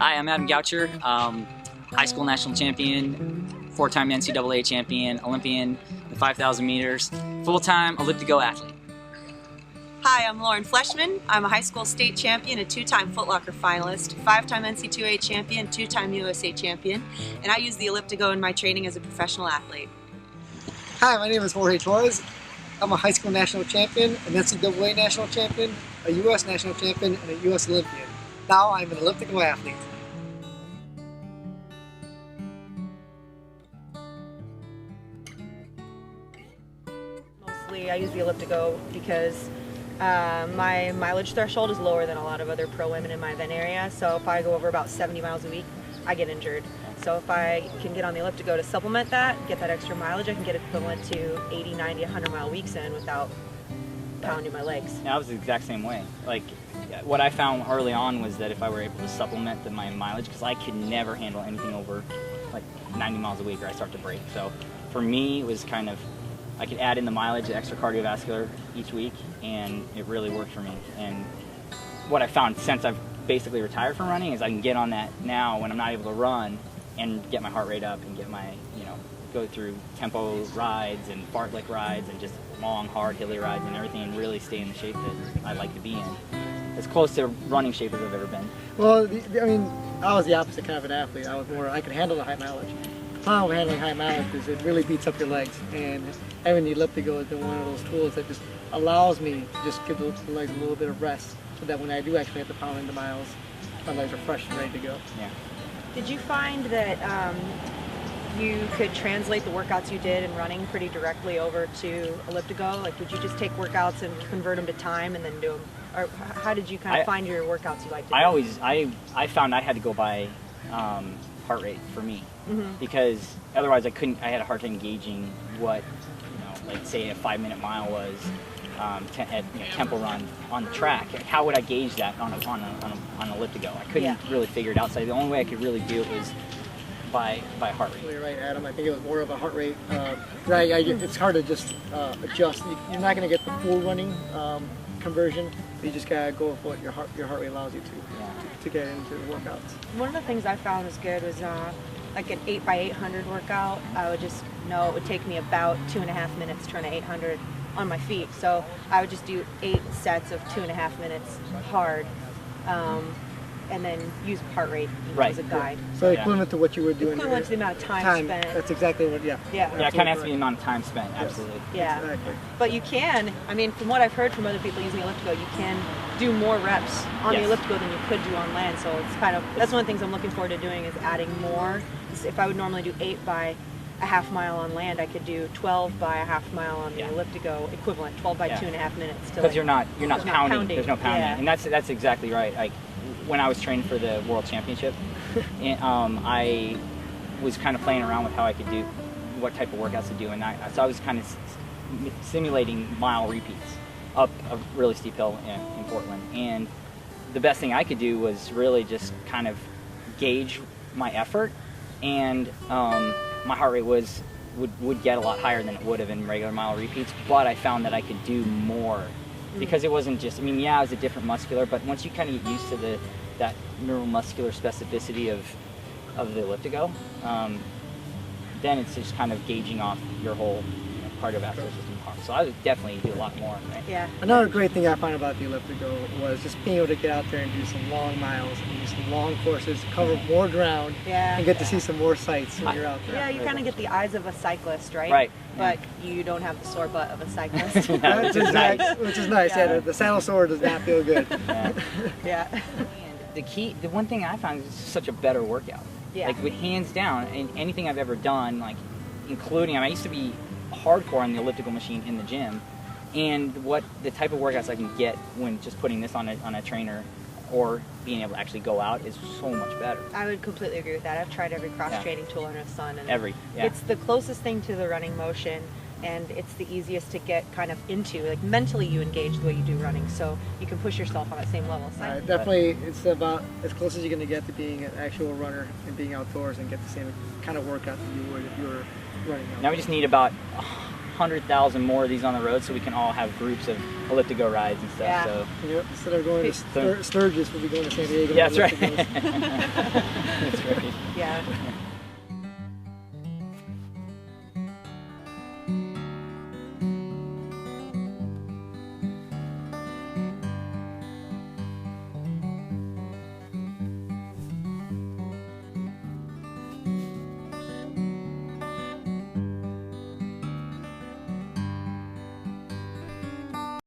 Hi, I'm Adam Goucher, high school national champion, four-time NCAA champion, Olympian in 5,000 meters, full-time ElliptiGO athlete. Hi, I'm Lauren Fleshman. I'm a high school state champion, a two-time Footlocker finalist, five-time NC2A champion, two-time USA champion, and I use the ElliptiGO in my training as a professional athlete. Hi, my name is Jorge Torres. I'm a high school national champion, an NCAA national champion, a US national champion, and a US Olympian. Now I'm an elliptical athlete. Mostly I use the ElliptiGO because my mileage threshold is lower than a lot of other pro women in my event area, so if I go over about 70 miles a week, I get injured. So if I can get on the ElliptiGO to supplement that, get that extra mileage, I can get equivalent to 80, 90, 100 mile weeks in without pounding my legs. Yeah, I was the exact same way. Like, what I found early on was that if I were able to supplement my mileage, because I could never handle anything over like 90 miles a week or I start to break. So for me, it was kind of, I could add in the mileage, the extra cardiovascular each week, and it really worked for me. And what I found since I've basically retired from running is I can get on that now when I'm not able to run and get my heart rate up and get my, go through tempo rides and fartlek rides and just long, hard, hilly rides and everything, and really stay in the shape that I like to be in. As close to running shape as I've ever been. Well, I mean, I was the opposite kind of an athlete. I could handle the high mileage. The problem with handling high mileage is it really beats up your legs, and having the ElliptiGO has been one of those tools that just allows me to just give the legs a little bit of rest, so that when I do actually have to pound into miles, my legs are fresh and ready to go. Yeah. Did you find that you could translate the workouts you did in running pretty directly over to ElliptiGO? Like, would you just take workouts and convert them to time and then do them? Or how did you kind of find your workouts you liked to do? I found I had to go by heart rate for me, because otherwise I had a hard time gauging what, like say a 5-minute mile was tempo run on the track. How would I gauge that on ElliptiGO? I couldn't really figure it out. So the only way I could really do it was by heart rate. You're right, Adam. I think it was more of a heart rate. It's hard to just adjust. You're not going to get the full running conversion. You just gotta go with what your heart rate allows you to get into the workouts. One of the things I found was good was like an 8x800 workout. I would just know it would take me about 2.5 minutes to run an 800 on my feet. So I would just do 8 sets of 2.5 minutes hard. And then use heart rate as a guide. So equivalent to what you were doing. Equivalent to the amount of time spent. That's exactly what, Yeah, it kind of has to be the amount of time spent, absolutely. Yeah, exactly. But you can, I mean, from what I've heard from other people using the ElliptiGO, you can do more reps on the ElliptiGO than you could do on land. So it's kind of, that's one of the things I'm looking forward to doing, is adding more. If I would normally do 8 by a half mile on land, I could do 12 by a half mile on the ElliptiGO equivalent, 12 by 2.5 minutes. Because you're not pounding. There's no pounding, yeah. and that's exactly right. Like, when I was training for the World Championship, I was kind of playing around with how I could do, what type of workouts to do, and so I was kind of simulating mile repeats up a really steep hill in Portland. And the best thing I could do was really just kind of gauge my effort, and my heart rate would get a lot higher than it would have in regular mile repeats, but I found that I could do more. Because it wasn't just, it was a different muscular, but once you kind of get used to that neuromuscular specificity of the ElliptiGO, then it's just kind of gauging off your whole cardiovascular system. So I would definitely do a lot more. Right? Yeah. Another great thing I found about the ElliptiGO was just being able to get out there and do some long miles and do some long courses, cover more ground, and get to see some more sights when you're out there. Yeah, you kind of get the eyes of a cyclist, right? Right. But you don't have the sore butt of a cyclist. Which is nice. Yeah, the saddle sore does not feel good. Yeah. And the one thing I found is such a better workout. Yeah. Like, with hands down, and anything I've ever done, like including, I used to be hardcore on the elliptical machine in the gym, and the type of workouts I can get when just putting this on a trainer or being able to actually go out is so much better. I would completely agree with that. I've tried every cross-training tool under the sun, and it's the closest thing to the running motion, and it's the easiest to get kind of into. Like, mentally you engage the way you do running, so you can push yourself on that same level. Definitely, it's about as close as you're going to get to being an actual runner and being outdoors and get the same kind of workout that you would if you were running out. Now we just need about 100,000 more of these on the road, so we can all have groups of ElliptiGO rides and stuff. Yeah. So Yep, instead of going to Sturgis, we'll be going to San Diego. yeah, that's right. ElliptiGos. That's right. Yeah.